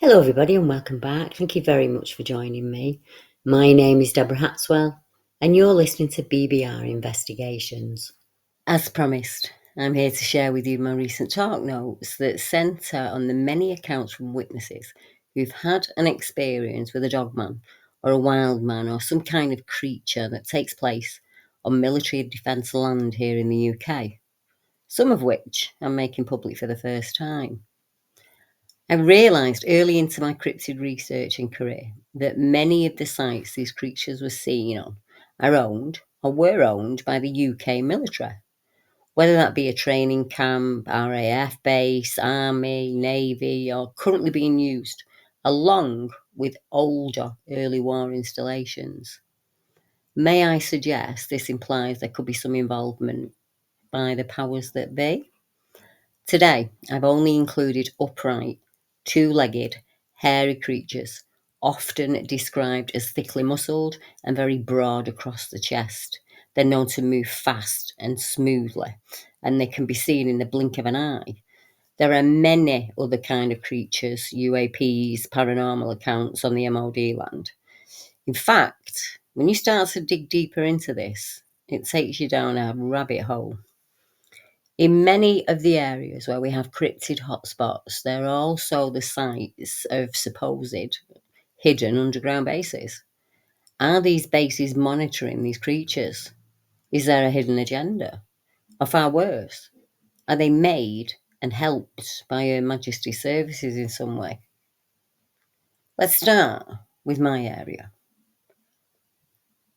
Hello everybody and welcome back. Thank you very much for joining me. My name is Deborah Hatswell and you're listening to BBR Investigations. As promised, I'm here to share with you my recent talk notes that centre on the many accounts from witnesses who've had an experience with a dogman or a wildman or some kind of creature that takes place on military defence land here in the UK, some of which I'm making public for the first time. I realised early into my cryptid research and career that many of the sites these creatures were seen on are owned or were owned by the UK military, whether that be a training camp, RAF base, army, navy, or currently being used, along with older early war installations. May I suggest this implies there could be some involvement by the powers that be? Today, I've only included upright, two-legged, hairy creatures, often described as thickly muscled and very broad across the chest. They're known to move fast and smoothly, and they can be seen in the blink of an eye. There are many other kind of creatures, UAPs, paranormal accounts on the MOD land. In fact, when you start to dig deeper into this, it takes you down a rabbit hole. In many of the areas where we have cryptid hotspots, there are also the sites of supposed hidden underground bases. Are these bases monitoring these creatures? Is there a hidden agenda? Or far worse, are they made and helped by Her Majesty's services in some way? Let's start with my area.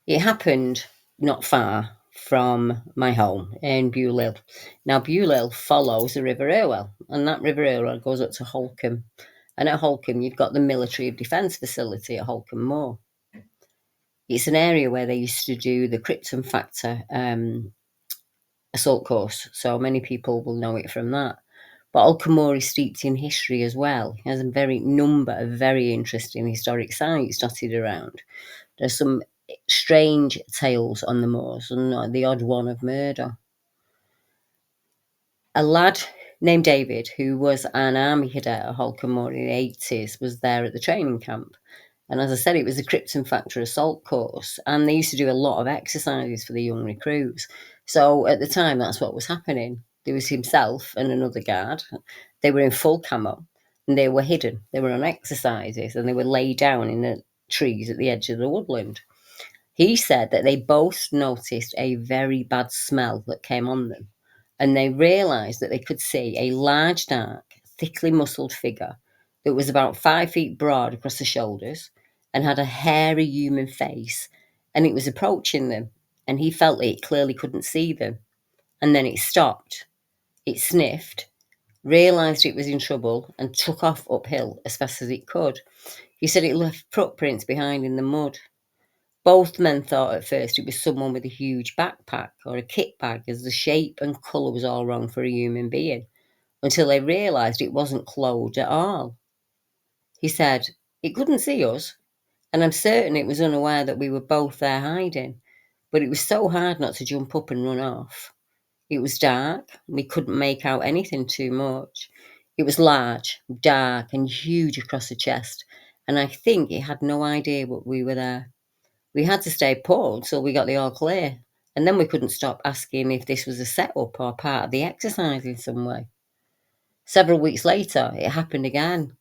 It happened not far from my home in Bulwell. Now, Bulwell follows the River Irwell, and that River Irwell goes up to Holcombe. And at Holcombe, you've got the military defence facility at Holcombe Moor. It's an area where they used to do the Krypton Factor assault course, so many people will know it from that. But Holcombe Moor is steeped in history as well. It has a number of very interesting historic sites dotted around. There's some strange tales on the moors and the odd one of murder. A lad named David, who was an army cadet at Holcombe Moor in the 80s, was there at the training camp. And as I said, it was a Krypton Factor assault course, and they used to do a lot of exercises for the young recruits. So at the time, that's what was happening. There was himself and another guard. They were in full camo, and they were hidden. They were on exercises, and they were laid down in the trees at the edge of the woodland. He said that they both noticed a very bad smell that came on them, and they realised that they could see a large, dark, thickly muscled figure that was about 5 feet broad across the shoulders and had a hairy human face, and it was approaching them, and he felt it clearly couldn't see them. And then it stopped. It sniffed, realised it was in trouble, and took off uphill as fast as it could. He said it left footprints behind in the mud. Both men thought at first it was someone with a huge backpack or a kit bag, as the shape and colour was all wrong for a human being, until they realised it wasn't clothed at all. He said, "It couldn't see us, and I'm certain it was unaware that we were both there hiding, but it was so hard not to jump up and run off. It was dark, and we couldn't make out anything too much. It was large, dark, and huge across the chest, and I think it had no idea that we were there. We had to stay put till we got the all clear, and then we couldn't stop asking if this was a setup or part of the exercise in some way." Several weeks later, it happened again.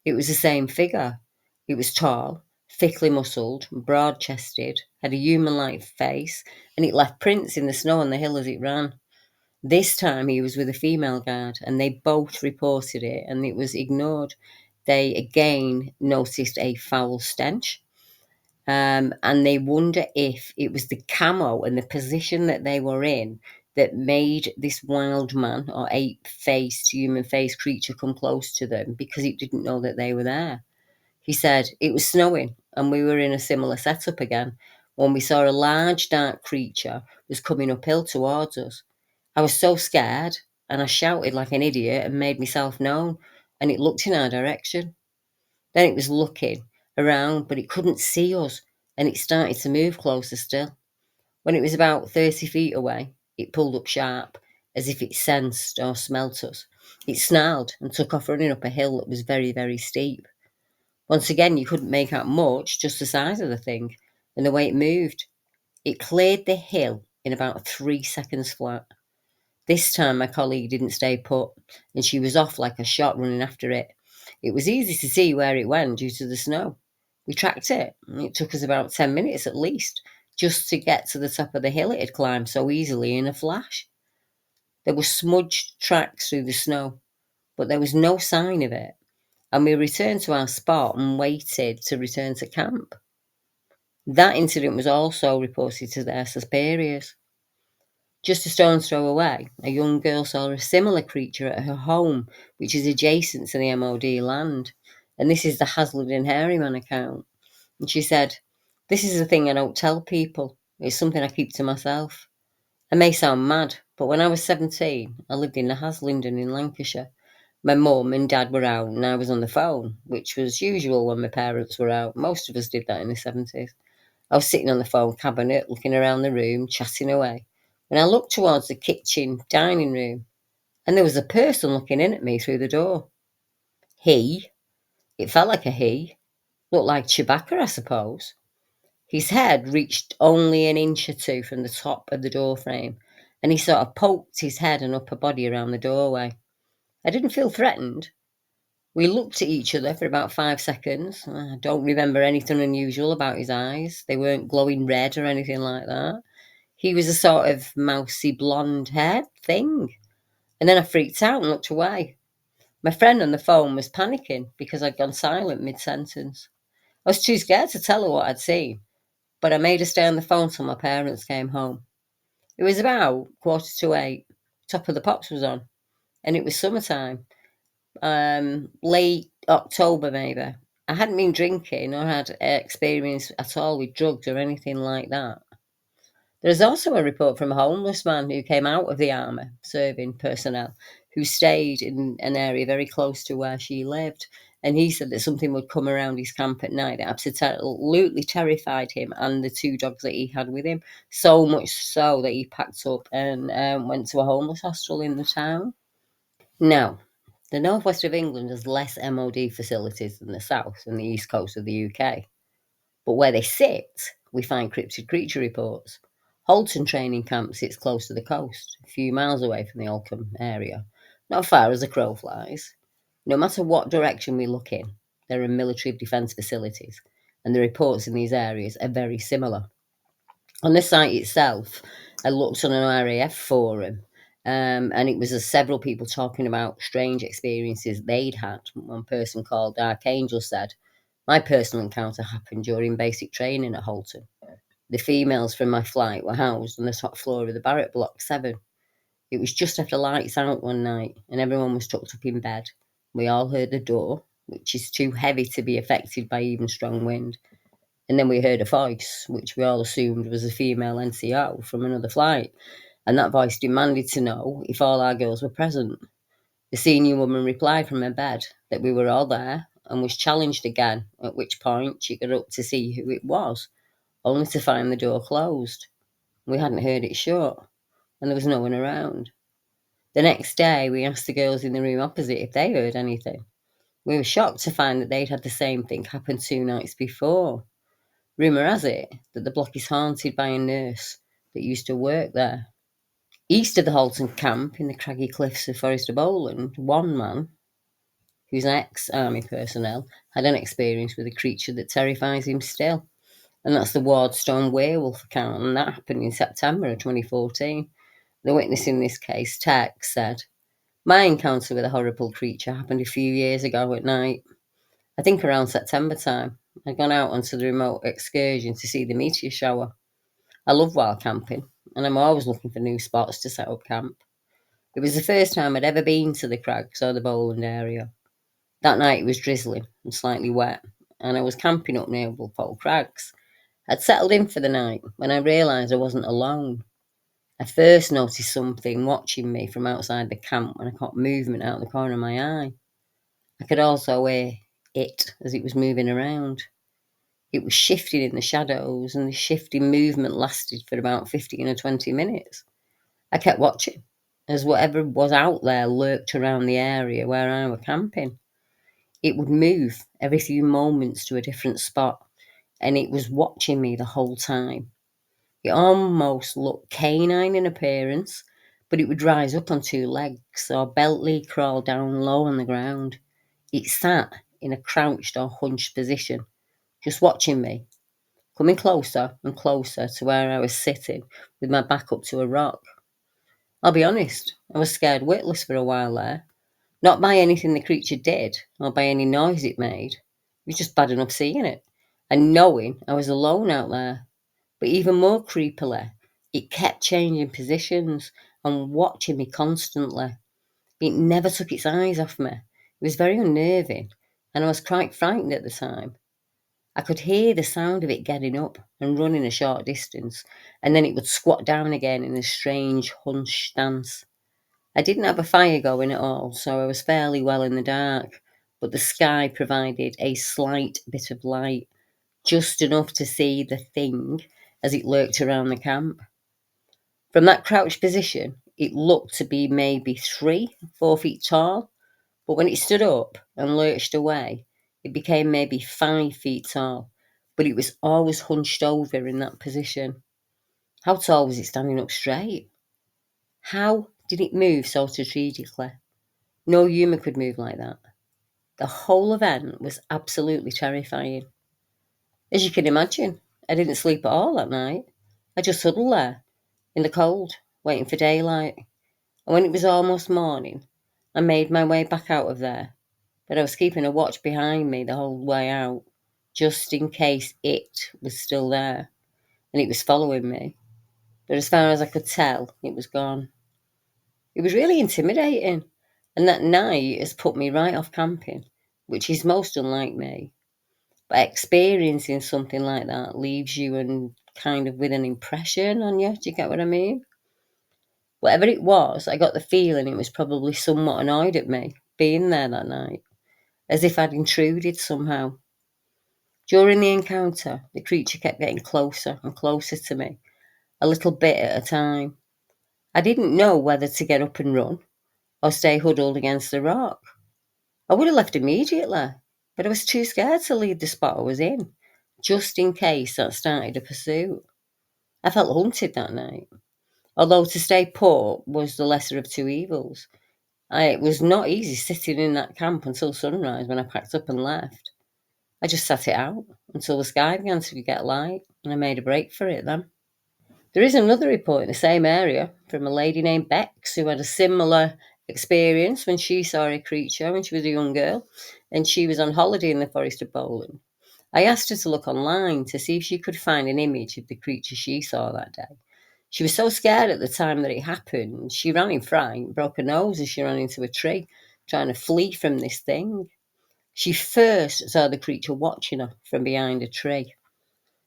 It was the same figure. It was tall, thickly muscled, broad-chested, had a human-like face, and it left prints in the snow on the hill as it ran. This time he was with a female guard, and they both reported it, and it was ignored. They again noticed a foul stench. And they wonder if it was the camo and the position that they were in that made this wild man or ape-faced, human-faced creature come close to them, because it didn't know that they were there. He said, "It was snowing and we were in a similar setup again when we saw a large dark creature was coming uphill towards us. I was so scared and I shouted like an idiot and made myself known, and it looked in our direction. Then it was looking around, but it couldn't see us, and it started to move closer still. When it was about 30 feet away, it pulled up sharp, as if it sensed or smelt us. It snarled and took off running up a hill that was very, very steep. Once again, you couldn't make out much, just the size of the thing and the way it moved. It cleared the hill in about 3 seconds flat. This time my colleague didn't stay put, and she was off like a shot running after it. It was easy to see where it went due to the snow. We tracked it, and it took us about 10 minutes at least, just to get to the top of the hill it had climbed so easily in a flash. There were smudged tracks through the snow, but there was no sign of it, and we returned to our spot and waited to return to camp. That incident was also reported to their superiors. Just a stone's throw away, a young girl saw a similar creature at her home, which is adjacent to the MOD land. And this is the Haslard and Harryman account. And she said, "This is a thing I don't tell people. It's something I keep to myself. I may sound mad, but when I was 17, I lived in the Haslingden in Lancashire. My mum and dad were out and I was on the phone, which was usual when my parents were out. Most of us did that in the 70s. I was sitting on the phone cabinet, looking around the room, chatting away, when I looked towards the kitchen dining room, and there was a person looking in at me through the door. It felt like a he, looked like Chewbacca, I suppose. His head reached only an inch or two from the top of the door frame, and he sort of poked his head and upper body around the doorway. I didn't feel threatened. We looked at each other for about 5 seconds. I don't remember anything unusual about his eyes. They weren't glowing red or anything like that. He was a sort of mousy blonde haired thing. And then I freaked out and looked away. My friend on the phone was panicking because I'd gone silent mid-sentence. I was too scared to tell her what I'd seen, but I made her stay on the phone till my parents came home. It was about 7:45. Top of the Pops was on, and it was summertime. Late October maybe. I hadn't been drinking or had experience at all with drugs or anything like that. There is also a report from a homeless man who came out of the army, serving personnel, who stayed in an area very close to where she lived. And he said that something would come around his camp at night that absolutely terrified him and the 2 dogs that he had with him, so much so that he packed up and went to a homeless hostel in the town. Now, the northwest of England has less MOD facilities than the south and the east coast of the UK. But where they sit, we find cryptid creature reports. Halton training camp sits close to the coast, a few miles away from the Oldcombe area, not far as a crow flies. No matter what direction we look in, there are military defence facilities, and the reports in these areas are very similar. On the site itself, I looked on an RAF forum, and it was several people talking about strange experiences they'd had. One person called Archangel said, "My personal encounter happened during basic training at Halton. The females from my flight were housed on the top floor of the barrack block 7. It was just after lights out one night, and everyone was tucked up in bed. We all heard the door, which is too heavy to be affected by even strong wind. And then we heard a voice, which we all assumed was a female NCO from another flight, and that voice demanded to know if all our girls were present. The senior woman replied from her bed that we were all there and was challenged again, at which point she got up to see who it was, only to find the door closed. We hadn't heard it shut, and there was no one around. The next day, we asked the girls in the room opposite if they heard anything. We were shocked to find that they'd had the same thing happen 2 nights before. Rumour has it that the block is haunted by a nurse that used to work there." East of the Halton camp in the craggy cliffs of Forest of Bowland, one man, who's an ex-army personnel, had an experience with a creature that terrifies him still. And that's the Wardstone werewolf account, and that happened in September of 2014. The witness in this case, Tex, said, "My encounter with a horrible creature happened a few years ago at night. I think around September time. I'd gone out onto the remote excursion to see the meteor shower. I love wild camping, and I'm always looking for new spots to set up camp. It was the first time I'd ever been to the crags or the Bowland area. That night it was drizzling and slightly wet, and I was camping up near Bulwell Crags. I'd settled in for the night when I realised I wasn't alone. I first noticed something watching me from outside the camp when I caught movement out the corner of my eye. I could also hear it as it was moving around. It was shifting in the shadows, and the shifting movement lasted for about 15 or 20 minutes. I kept watching, as whatever was out there lurked around the area where I was camping. It would move every few moments to a different spot, and it was watching me the whole time. It almost looked canine in appearance, but it would rise up on two legs or beltly crawl down low on the ground. It sat in a crouched or hunched position, just watching me, coming closer and closer to where I was sitting with my back up to a rock. I'll be honest, I was scared witless for a while there. Not by anything the creature did, or by any noise it made. It was just bad enough seeing it, and knowing I was alone out there. But even more creepily, it kept changing positions and watching me constantly. It never took its eyes off me. It was very unnerving, and I was quite frightened at the time. I could hear the sound of it getting up and running a short distance, and then it would squat down again in a strange hunched stance. I didn't have a fire going at all, so I was fairly well in the dark, but the sky provided a slight bit of light, just enough to see the thing as it lurked around the camp. From that crouched position, it looked to be maybe 3, 4 feet tall, but when it stood up and lurched away, it became maybe 5 feet tall, but it was always hunched over in that position. How tall was it standing up straight? How did it move so strategically? No human could move like that. The whole event was absolutely terrifying. As you can imagine, I didn't sleep at all that night. I just huddled there, in the cold, waiting for daylight. And when it was almost morning, I made my way back out of there. But I was keeping a watch behind me the whole way out, just in case it was still there, and it was following me. But as far as I could tell, it was gone. It was really intimidating, and that night has put me right off camping, which is most unlike me. But experiencing something like that leaves you and kind of with an impression on you. Do you get what I mean? Whatever it was, I got the feeling it was probably somewhat annoyed at me being there that night, as if I'd intruded somehow. During the encounter, the creature kept getting closer and closer to me, a little bit at a time. I didn't know whether to get up and run or stay huddled against the rock. I would have left immediately, but I was too scared to leave the spot I was in, just in case that started a pursuit. I felt haunted that night, although to stay put was the lesser of two evils. It was not easy sitting in that camp until sunrise when I packed up and left. I just sat it out until the sky began to get light, and I made a break for it then. There is another report in the same area from a lady named Bex who had a similar experience when she saw a creature when she was a young girl, and she was on holiday in the forest of Bowling. I asked her to look online to see if she could find an image of the creature she saw that day. She was so scared at the time that it happened, she ran in fright, broke her nose as she ran into a tree, trying to flee from this thing. She first saw the creature watching her from behind a tree.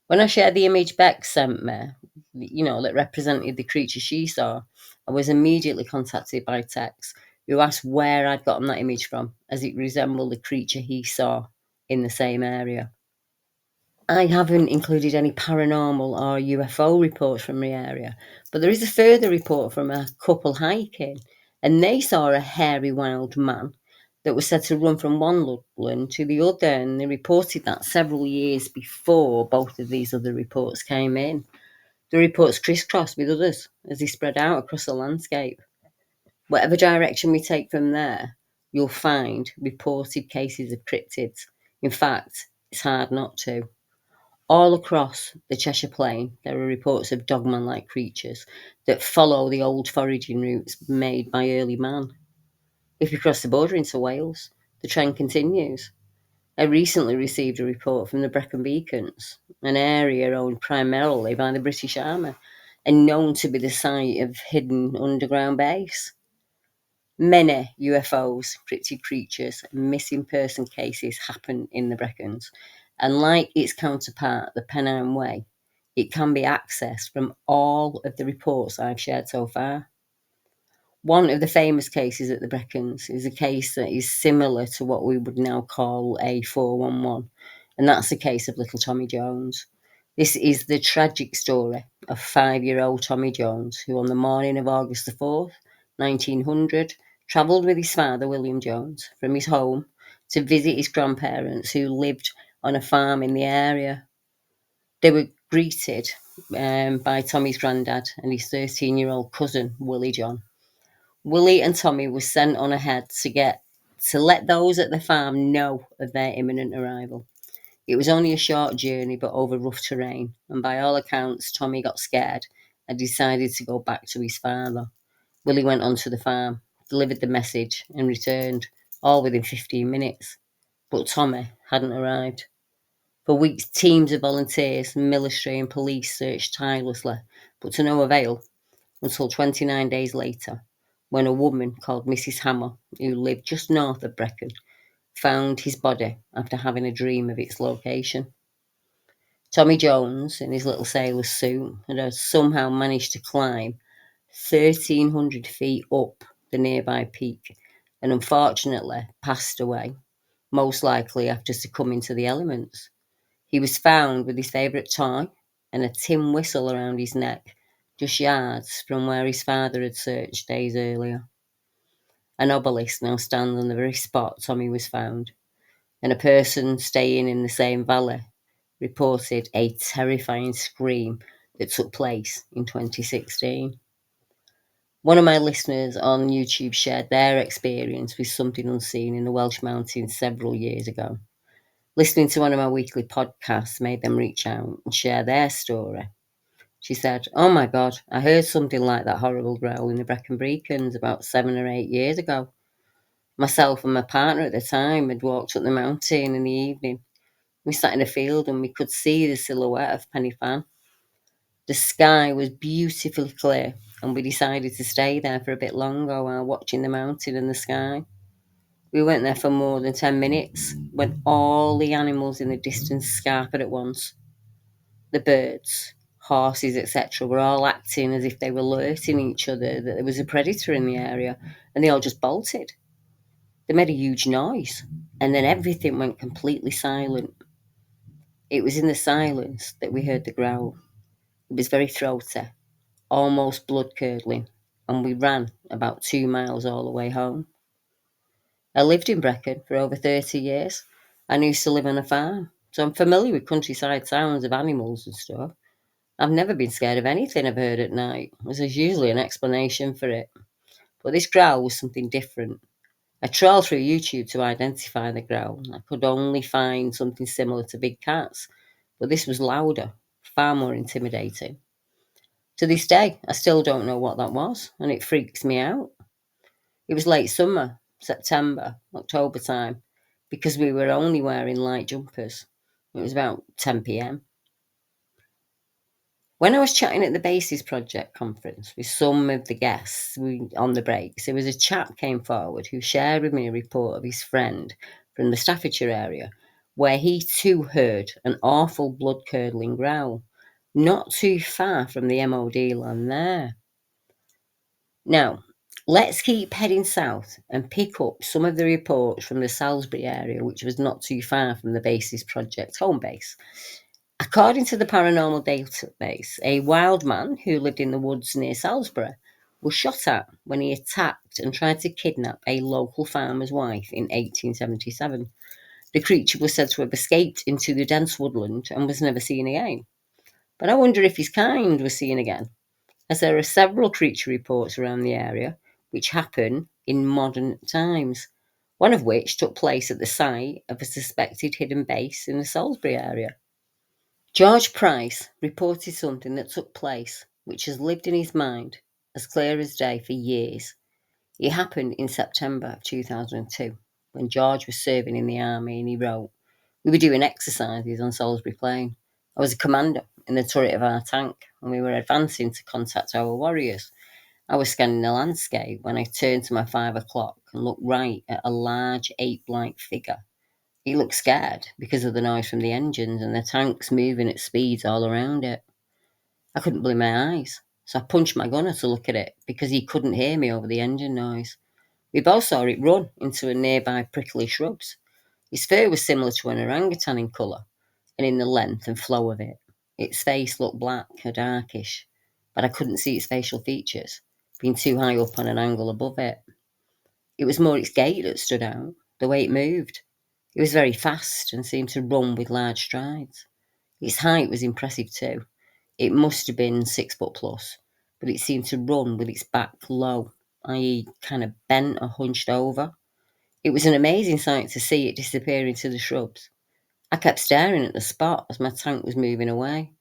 When I shared the image Beck sent me, that represented the creature she saw, I was immediately contacted by Tex, who asked where I'd gotten that image from, as it resembled the creature he saw in the same area. I haven't included any paranormal or UFO reports from the area, but there is a further report from a couple hiking, and they saw a hairy wild man that was said to run from one woodland to the other, and they reported that several years before both of these other reports came in. The reports crisscrossed with others as they spread out across the landscape. Whatever direction we take from there, you'll find reported cases of cryptids. In fact, it's hard not to. All across the Cheshire Plain, there are reports of Dogman-like creatures that follow the old foraging routes made by early man. If you cross the border into Wales, the trend continues. I recently received a report from the Brecon Beacons, an area owned primarily by the British Army and known to be the site of hidden underground base. Many UFOs, cryptid creatures, and missing person cases happen in the Brecons, and like its counterpart, the Pennine Way, it can be accessed from all of the reports I've shared so far. One of the famous cases at the Brecons is a case that is similar to what we would now call a 411, and that's the case of little Tommy Jones. This is the tragic story of 5-year-old Tommy Jones, who on the morning of August the 4th, 1900, travelled with his father, William Jones, from his home to visit his grandparents who lived on a farm in the area. They were greeted by Tommy's granddad and his 13-year-old cousin, Willie John. Willie and Tommy were sent on ahead to let those at the farm know of their imminent arrival. It was only a short journey, but over rough terrain, and by all accounts, Tommy got scared and decided to go back to his father. Willie went onto the farm, delivered the message, and returned, all within 15 minutes. But Tommy hadn't arrived. For weeks, teams of volunteers, military, and police searched tirelessly, but to no avail, until 29 days later, when a woman called Mrs. Hammer, who lived just north of Brecon, found his body after having a dream of its location. Tommy Jones, in his little sailor suit, had somehow managed to climb 1,300 feet up the nearby peak and unfortunately passed away, most likely after succumbing to the elements. He was found with his favourite toy and a tin whistle around his neck, just yards from where his father had searched days earlier. An obelisk now stands on the very spot Tommy was found, and a person staying in the same valley reported a terrifying scream that took place in 2016. One of my listeners on YouTube shared their experience with something unseen in the Welsh mountains several years ago. Listening to one of my weekly podcasts made them reach out and share their story. She said, "Oh my God, I heard something like that horrible growl in the Brecon Beacons about 7 or 8 years ago. Myself and my partner at the time had walked up the mountain in the evening. We sat in a field and we could see the silhouette of Penny Fan. The sky was beautifully clear and we decided to stay there for a bit longer while watching the mountain and the sky. We went there for more than 10 minutes when all the animals in the distance scarpered at once. The birds, horses, etc., were all acting as if they were alerting each other that there was a predator in the area, and they all just bolted. They made a huge noise, and then everything went completely silent. It was in the silence that we heard the growl. It was very throaty, almost blood-curdling, and we ran about 2 miles all the way home. I lived in Brecon for over 30 years. I used to live on a farm, so I'm familiar with countryside sounds of animals and stuff. I've never been scared of anything I've heard at night, as there's usually an explanation for it. But this growl was something different. I trawled through YouTube to identify the growl. I could only find something similar to big cats, but this was louder, far more intimidating. To this day, I still don't know what that was, and it freaks me out. It was late summer, September, October time, because we were only wearing light jumpers. It was about 10 p.m. When I was chatting at the Bases Project conference with some of the guests on the breaks, there was a chap came forward who shared with me a report of his friend from the Staffordshire area, where he too heard an awful blood-curdling growl, not too far from the MOD land there. Now, let's keep heading south and pick up some of the reports from the Salisbury area, which was not too far from the Bases Project home base. According to the paranormal database, a wild man who lived in the woods near Salisbury was shot at when he attacked and tried to kidnap a local farmer's wife in 1877. The creature was said to have escaped into the dense woodland and was never seen again. But I wonder if his kind was seen again, as there are several creature reports around the area which happen in modern times, one of which took place at the site of a suspected hidden base in the Salisbury area. George Price reported something that took place which has lived in his mind as clear as day for years. It happened in September of 2002 when George was serving in the army, and he wrote, "We were doing exercises on Salisbury Plain. I was a commander in the turret of our tank and we were advancing to contact our warriors. I was scanning the landscape when I turned to my 5 o'clock and looked right at a large ape-like figure. He looked scared because of the noise from the engines and the tanks moving at speeds all around it. I couldn't believe my eyes, so I punched my gunner to look at it because he couldn't hear me over the engine noise. We both saw it run into a nearby prickly shrubs. His fur was similar to an orangutan in colour and in the length and flow of it. Its face looked black or darkish, but I couldn't see its facial features, being too high up on an angle above it. It was more its gait that stood out, the way it moved. It was very fast and seemed to run with large strides. Its height was impressive too. It must have been 6 foot plus, but it seemed to run with its back low, i.e., kind of bent or hunched over. It was an amazing sight to see it disappear into the shrubs. I kept staring at the spot as my tank was moving away,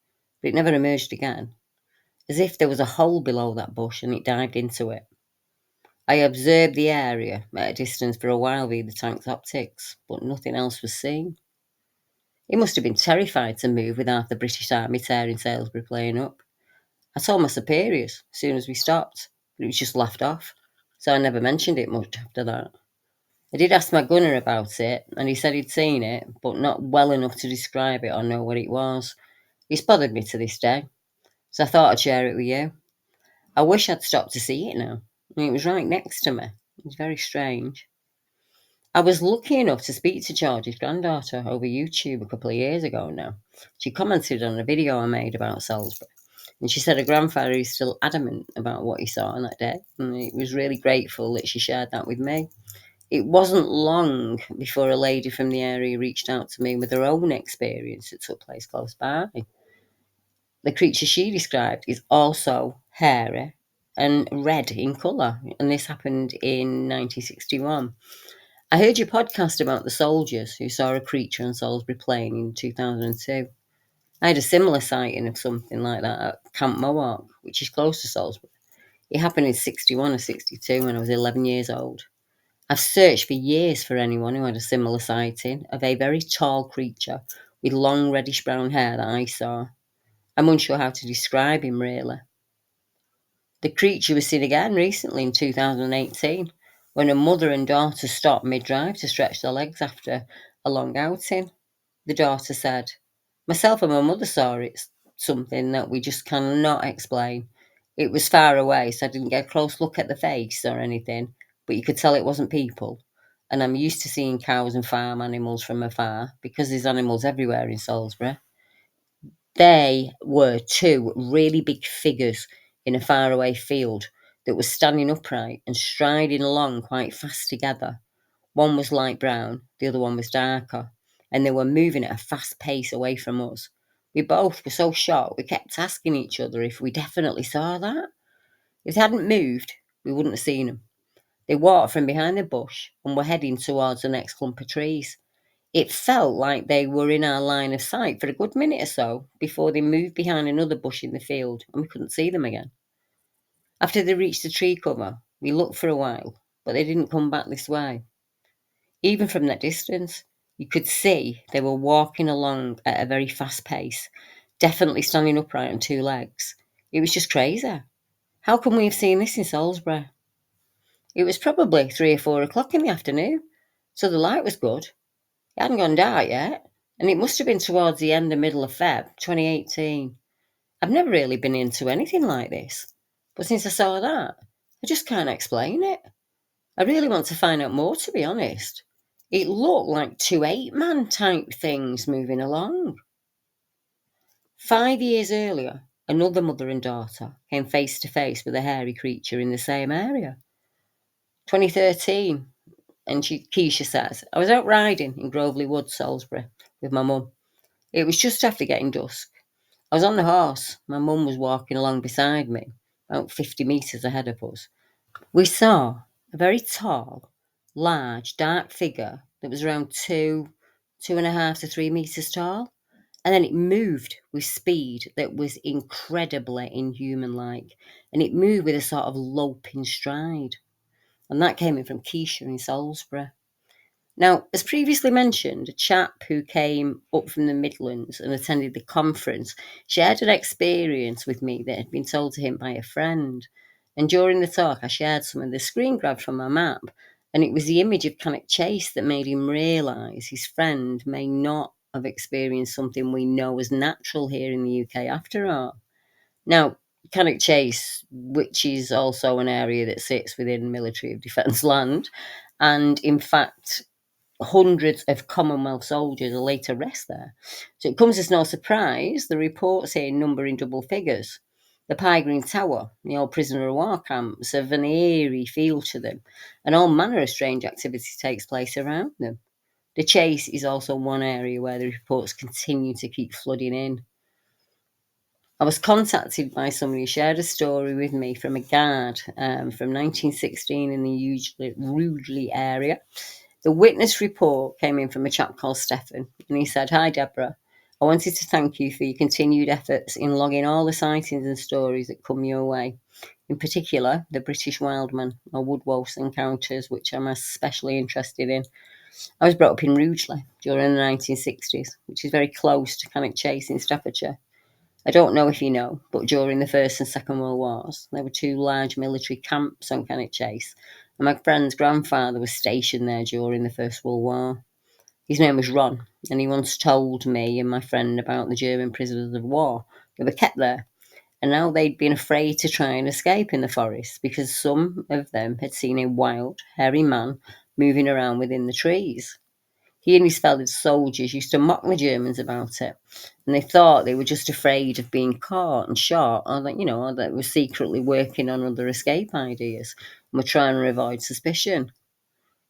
but it never emerged again, as if there was a hole below that bush and it dived into it. I observed the area at a distance for a while via the tank's optics, but nothing else was seen. It must have been terrified to move with half the British Army tearing Salisbury Plain up. I told my superiors as soon as we stopped, but it was just laughed off, so I never mentioned it much after that. I did ask my gunner about it, and he said he'd seen it, but not well enough to describe it or know what it was. It's bothered me to this day, so I thought I'd share it with you. I wish I'd stopped to see it now. I mean, it was right next to me. It was very strange. I was lucky enough to speak to George's granddaughter over YouTube a couple of years ago now. She commented on a video I made about Salisbury, and she said her grandfather is still adamant about what he saw on that day, and he was really grateful that she shared that with me. It wasn't long before a lady from the area reached out to me with her own experience that took place close by. The creature she described is also hairy and red in colour, and this happened in 1961. I heard your podcast about the soldiers who saw a creature on Salisbury Plain in 2002. I had a similar sighting of something like that at Camp Mohawk, which is close to Salisbury. It happened in 61 or 62 when I was 11 years old. I've searched for years for anyone who had a similar sighting of a very tall creature with long reddish brown hair that I saw. I'm unsure how to describe him really. The creature was seen again recently in 2018 when a mother and daughter stopped mid-drive to stretch their legs after a long outing. The daughter said, "Myself and my mother saw it, something that we just cannot explain. It was far away, so I didn't get a close look at the face or anything, but you could tell it wasn't people. And I'm used to seeing cows and farm animals from afar because there's animals everywhere in Salisbury. They were two really big figures in a faraway field that was standing upright and striding along quite fast together. One was light brown, the other one was darker, and they were moving at a fast pace away from us. We both were so shocked, we kept asking each other if we definitely saw that. If they hadn't moved, we wouldn't have seen them. They walked from behind the bush and were heading towards the next clump of trees. It felt like they were in our line of sight for a good minute or so before they moved behind another bush in the field and we couldn't see them again. After they reached the tree cover, we looked for a while, but they didn't come back this way. Even from that distance, you could see they were walking along at a very fast pace, definitely standing upright on two legs. It was just crazy. How can we have seen this in Salisbury? It was probably 3 or 4 o'clock in the afternoon, so the light was good. It hadn't gone dark yet, and it must have been towards the end or middle of Feb 2018. I've never really been into anything like this, but since I saw that, I just can't explain it. I really want to find out more, to be honest. It looked like two 8-man type things moving along. 5 years earlier, another mother and daughter came face to face with a hairy creature in the same area. 2013, and Keisha says, I was out riding in Groveley Wood, Salisbury, with my mum. It was just after getting dusk. I was on the horse. My mum was walking along beside me, about 50 metres ahead of us. We saw a very tall, large, dark figure that was around 2.5 to 3 metres tall. And then it moved with speed that was incredibly inhuman-like. And it moved with a sort of loping stride. And that came in from Keisha in Salisbury. Now, as previously mentioned, a chap who came up from the Midlands and attended the conference shared an experience with me that had been told to him by a friend. And during the talk, I shared some of the screen grabs from my map, and it was the image of Cannock Chase that made him realise his friend may not have experienced something we know as natural here in the UK after all. Now, Cannock Chase, which is also an area that sits within military of defence land, and in fact, hundreds of Commonwealth soldiers are laid to rest there. So it comes as no surprise, the reports here number in double figures. The Pie Green Tower, the old prisoner of war camps, have an eerie feel to them, and all manner of strange activity takes place around them. The Chase is also one area where the reports continue to keep flooding in. I was contacted by somebody who shared a story with me from a guard from 1916 in the usually Rudley area. The witness report came in from a chap called Stephen, and he said, "Hi, Deborah. I wanted to thank you for your continued efforts in logging all the sightings and stories that come your way. In particular, the British Wildman or Woodwolf's encounters, which I'm especially interested in. I was brought up in Rugeley during the 1960s, which is very close to Cannock Chase in Staffordshire. I don't know if you know, but during the First and Second World Wars, there were two large military camps on Cannock Chase, and my friend's grandfather was stationed there during the First World War. His name was Ron, and he once told me and my friend about the German prisoners of war that were kept there, and now they'd been afraid to try and escape in the forest because some of them had seen a wild, hairy man moving around within the trees. He and his fellow soldiers used to mock the Germans about it, and they thought they were just afraid of being caught and shot, or that or that were secretly working on other escape ideas and were trying to avoid suspicion.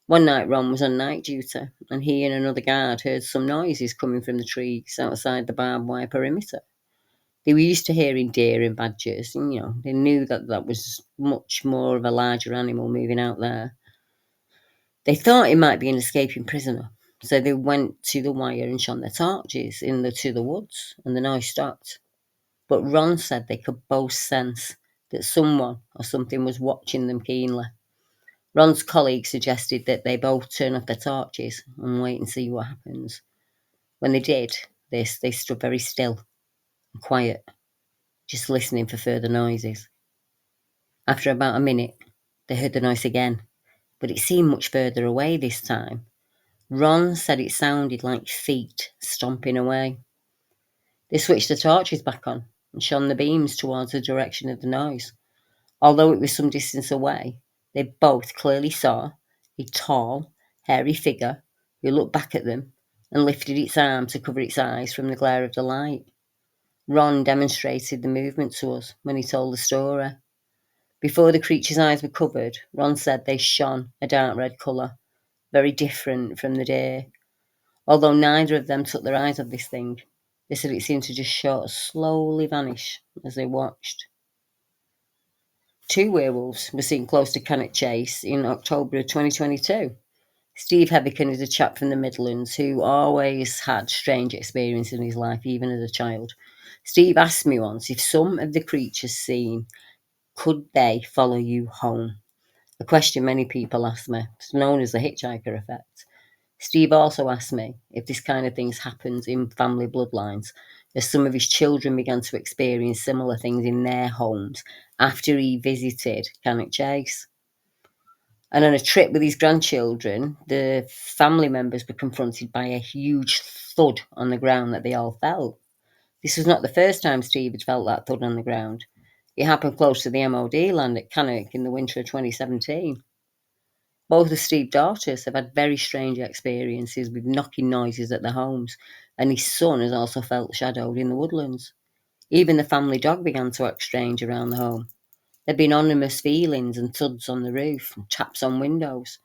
One night, Ron was on night duty, and he and another guard heard some noises coming from the trees outside the barbed wire perimeter. They were used to hearing deer and badgers, and they knew that that was much more of a larger animal moving out there. They thought it might be an escaping prisoner, so they went to the wire and shone their torches to the woods, and the noise stopped. But Ron said they could both sense that someone or something was watching them keenly. Ron's colleague suggested that they both turn off their torches and wait and see what happens. When they did this, they stood very still and quiet, just listening for further noises. After about a minute, they heard the noise again, but it seemed much further away this time. Ron said it sounded like feet stomping away. They switched the torches back on and shone the beams towards the direction of the noise. Although it was some distance away, they both clearly saw a tall, hairy figure who looked back at them and lifted its arm to cover its eyes from the glare of the light. Ron demonstrated the movement to us when he told the story. Before the creature's eyes were covered, Ron said they shone a dark red colour, very different from the deer. Although neither of them took their eyes off this thing, they said it seemed to just slowly vanish as they watched. Two werewolves were seen close to Cannock Chase in October of 2022. Steve Heatherton is a chap from the Midlands who always had strange experiences in his life, even as a child. Steve asked me once if some of the creatures seen, could they follow you home? A question many people ask me. It's known as the hitchhiker effect. Steve also asked me if this kind of things happens in family bloodlines, as some of his children began to experience similar things in their homes after he visited Cannock Chase. And on a trip with his grandchildren, the family members were confronted by a huge thud on the ground that they all felt. This was not the first time Steve had felt that thud on the ground. It happened close to the MOD land at Cannock in the winter of 2017. Both of Steve's daughters have had very strange experiences with knocking noises at their homes, and his son has also felt shadowed in the woodlands. Even the family dog began to act strange around the home. There'd been ominous feelings and thuds on the roof, and taps on windows.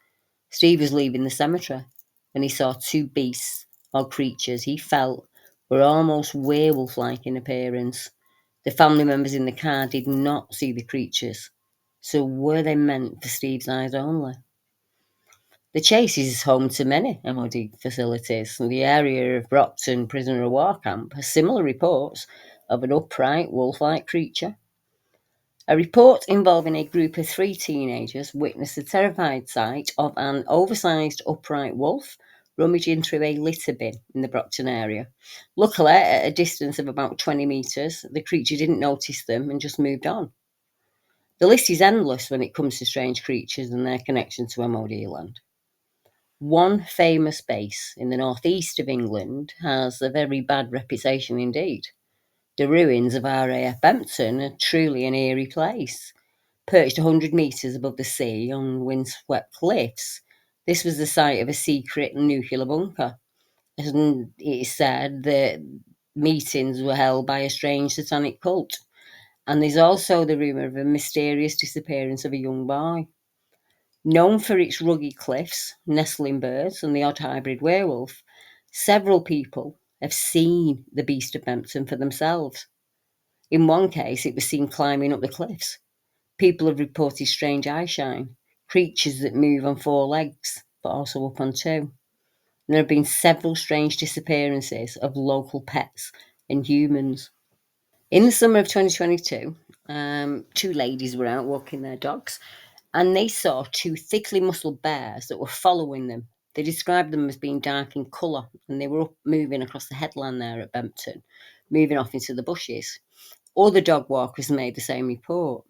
Steve was leaving the cemetery when he saw two beasts or creatures he felt were almost werewolf-like in appearance. The family members in the car did not see the creatures, so were they meant for Steve's eyes only? The Chase is home to many MOD facilities. The area of Brecon prisoner of war camp has similar reports of an upright wolf-like creature. A report involving a group of 3 teenagers witnessed the terrified sight of an oversized upright wolf rummaging through a litter bin in the Brecon area. Luckily, at a distance of about 20 metres, the creature didn't notice them and just moved on. The list is endless when it comes to strange creatures and their connection to MOD land. One famous base in the northeast of England has a very bad reputation indeed. The ruins of RAF Bempton are truly an eerie place. Perched 100 metres above the sea on windswept cliffs, this was the site of a secret nuclear bunker. And it is said that meetings were held by a strange satanic cult. And there's also the rumour of a mysterious disappearance of a young boy. Known for its rugged cliffs, nestling birds, and the odd hybrid werewolf, several people have seen the beast of Bempton for themselves. In one case, it was seen climbing up the cliffs. People have reported strange eyeshine, creatures that move on four legs, but also up on two. And there have been several strange disappearances of local pets and humans. In the summer of 2022, two ladies were out walking their dogs and they saw two thickly muscled bears that were following them. They described them as being dark in colour and they were up moving across the headland there at Bempton, moving off into the bushes. Other dog walkers made the same report.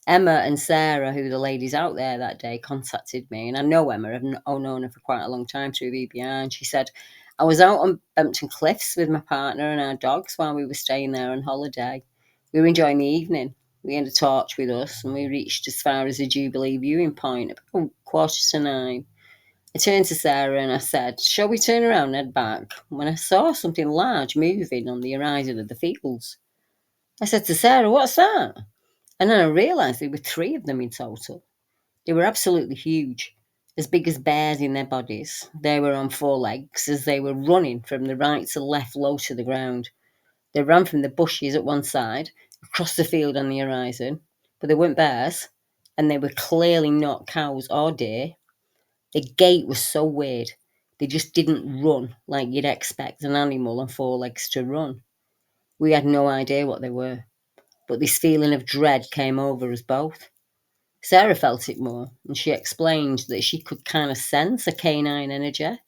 Emma and Sarah, who were the ladies out there that day, contacted me, and I know Emma. I've known her for quite a long time through VBI, and she said, I was out on Bempton Cliffs with my partner and our dogs while we were staying there on holiday. We were enjoying the evening. We had a torch with us, and we reached as far as the Jubilee viewing point about 9:15. I turned to Sarah and I said, shall we turn around and head back? When I saw something large moving on the horizon of the fields. I said to Sarah, what's that? And then I realised there were three of them in total. They were absolutely huge, as big as bears in their bodies. They were on four legs as they were running from the right to left, low to the ground. They ran from the bushes at one side, across the field on the horizon, but they weren't bears, and they were clearly not cows or deer. The gait was so weird. They just didn't run like you'd expect an animal on four legs to run. We had no idea what they were, but this feeling of dread came over us both. Sarah felt it more, and she explained that she could kind of sense a canine energy.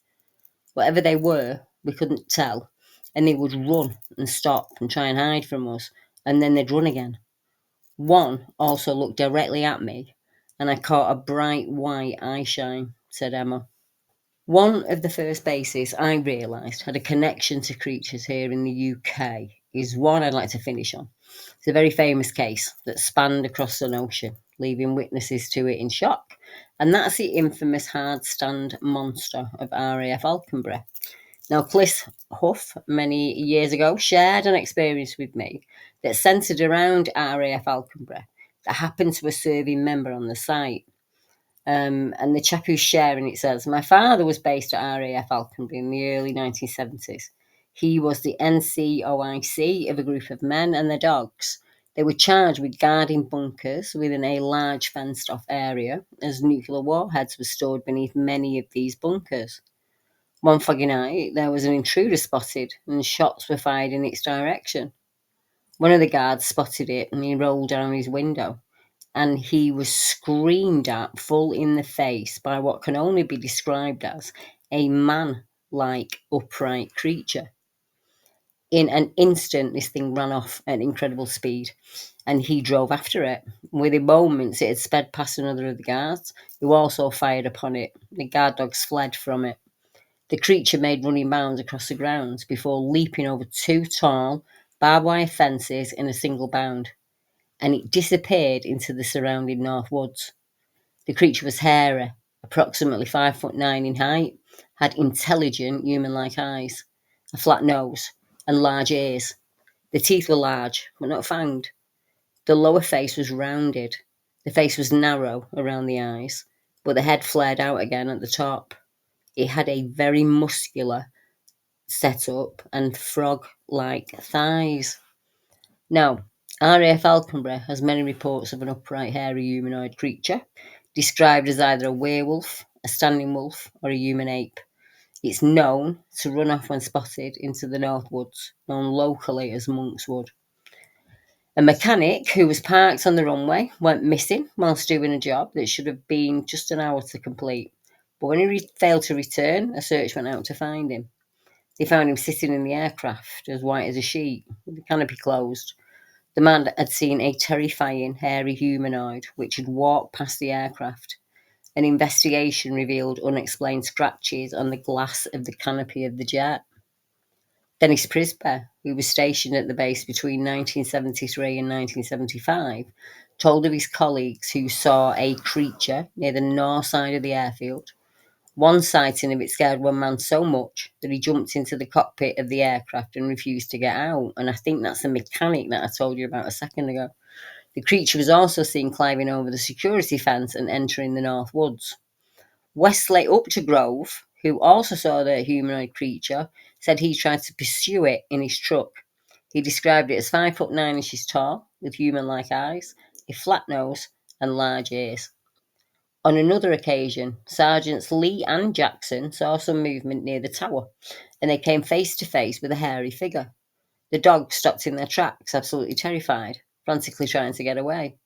Whatever they were, we couldn't tell, and they would run and stop and try and hide from us, and then they'd run again. One also looked directly at me, and I caught a bright white eye shine, said Emma. One of the first bases I realised had a connection to creatures here in the UK is one I'd like to finish on. It's a very famous case that spanned across an ocean, leaving witnesses to it in shock, and that's the infamous hard stand monster of RAF Alconbury. Now, Cliff Huff, many years ago, shared an experience with me that centred around RAF Alconbury that happened to a serving member on the site. And the chap who's sharing it says, my father was based at RAF Alconbury in the early 1970s. He was the NCOIC of a group of men and their dogs. They were charged with guarding bunkers within a large fenced-off area, as nuclear warheads were stored beneath many of these bunkers. One foggy night, there was an intruder spotted, and shots were fired in its direction. One of the guards spotted it, and he rolled down his window, and he was screamed at full in the face by what can only be described as a man-like upright creature. In an instant, this thing ran off at incredible speed, and he drove after it. Within moments, it had sped past another of the guards, who also fired upon it. The guard dogs fled from it. The creature made running bounds across the grounds before leaping over two tall, barbed wire fences in a single bound, and it disappeared into the surrounding North Woods. The creature was hairy, approximately 5'9" in height, had intelligent human-like eyes, a flat nose, and large ears. The teeth were large, but not fanged. The lower face was rounded. The face was narrow around the eyes, but the head flared out again at the top. It had a very muscular setup and frog-like thighs. Now, RAF Alconbury has many reports of an upright, hairy humanoid creature, described as either a werewolf, a standing wolf, or a human ape. It's known to run off when spotted into the North Woods, known locally as Monk's Wood. A mechanic who was parked on the runway went missing whilst doing a job that should have been just an hour to complete. But when he failed to return, a search went out to find him. They found him sitting in the aircraft, as white as a sheet, with the canopy closed. The man had seen a terrifying, hairy humanoid which had walked past the aircraft. An investigation revealed unexplained scratches on the glass of the canopy of the jet. Dennis Prisber, who was stationed at the base between 1973 and 1975, told of his colleagues who saw a creature near the north side of the airfield. One sighting of it scared one man so much that he jumped into the cockpit of the aircraft and refused to get out. And I think that's the mechanic that I told you about a second ago. The creature was also seen climbing over the security fence and entering the North Woods. Wesley up to Grove, who also saw the humanoid creature, said he tried to pursue it in his truck. He described it as 5'9" tall, with human-like eyes, a flat nose, and large ears. On another occasion, Sergeants Lee and Jackson saw some movement near the tower, and they came face to face with a hairy figure. The dogs stopped in their tracks, absolutely terrified, frantically trying to get away.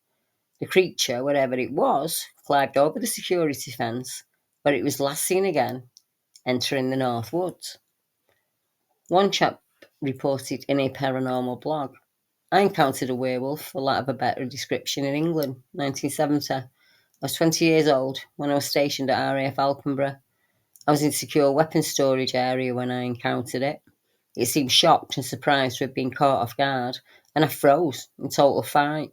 The creature, whatever it was, climbed over the security fence, where it was last seen again, entering the North Woods. One chap reported in a paranormal blog, I encountered a werewolf, for lack of a better description, in England, 1970. I was 20 years old when I was stationed at RAF Alconbury. I was in secure weapons storage area when I encountered it. It seemed shocked and surprised to have been caught off guard, and I froze in total fright.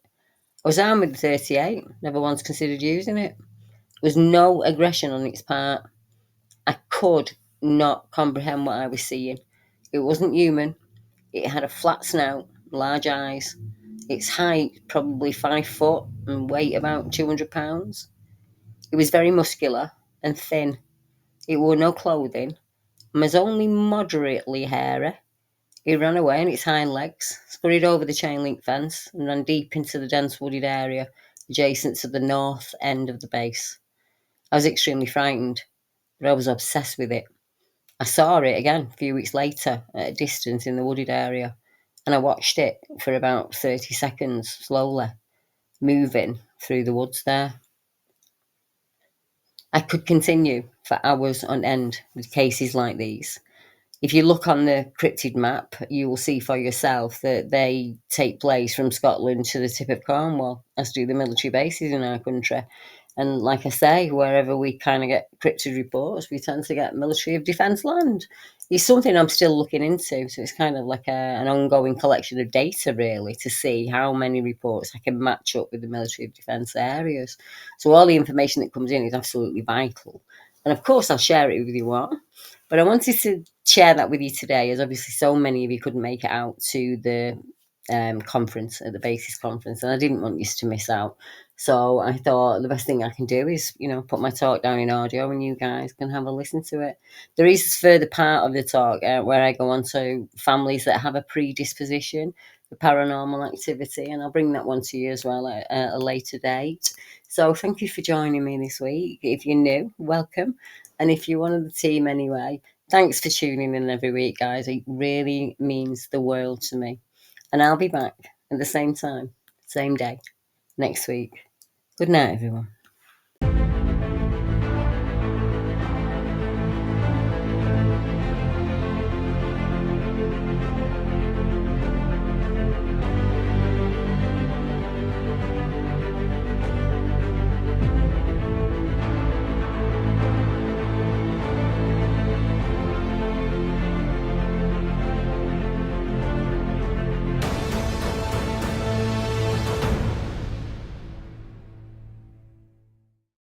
I was armed with a 38, never once considered using it. There was no aggression on its part. I could not comprehend what I was seeing. It wasn't human. It had a flat snout, large eyes. Its height, probably 5 foot, and weight about 200 pounds. It was very muscular and thin. It wore no clothing and was only moderately hairy. It ran away on its hind legs, scurried over the chain link fence, and ran deep into the dense wooded area adjacent to the north end of the base. I was extremely frightened, but I was obsessed with it. I saw it again a few weeks later at a distance in the wooded area, and I watched it for about 30 seconds, slowly moving through the woods there. I could continue for hours on end with cases like these. If you look on the cryptid map, you will see for yourself that they take place from Scotland to the tip of Cornwall, as do the military bases in our country. And like I say, wherever we kind of get cryptid reports, we tend to get military of defence land. It's something I'm still looking into, so it's kind of like an ongoing collection of data, really, to see how many reports I can match up with the military of defence areas. So all the information that comes in is absolutely vital. And of course, I'll share it with you all. But I wanted to share that with you today, as obviously so many of you couldn't make it out to the conference, at the basis conference, and I didn't want you to miss out. So I thought the best thing I can do is, put my talk down in audio and you guys can have a listen to it. There is a further part of the talk where I go on to families that have a predisposition for paranormal activity, and I'll bring that one to you as well at a later date. So thank you for joining me this week. If you're new, welcome. And if you're one of the team anyway, thanks for tuning in every week, guys. It really means the world to me. And I'll be back at the same time, same day, next week. Good night, everyone.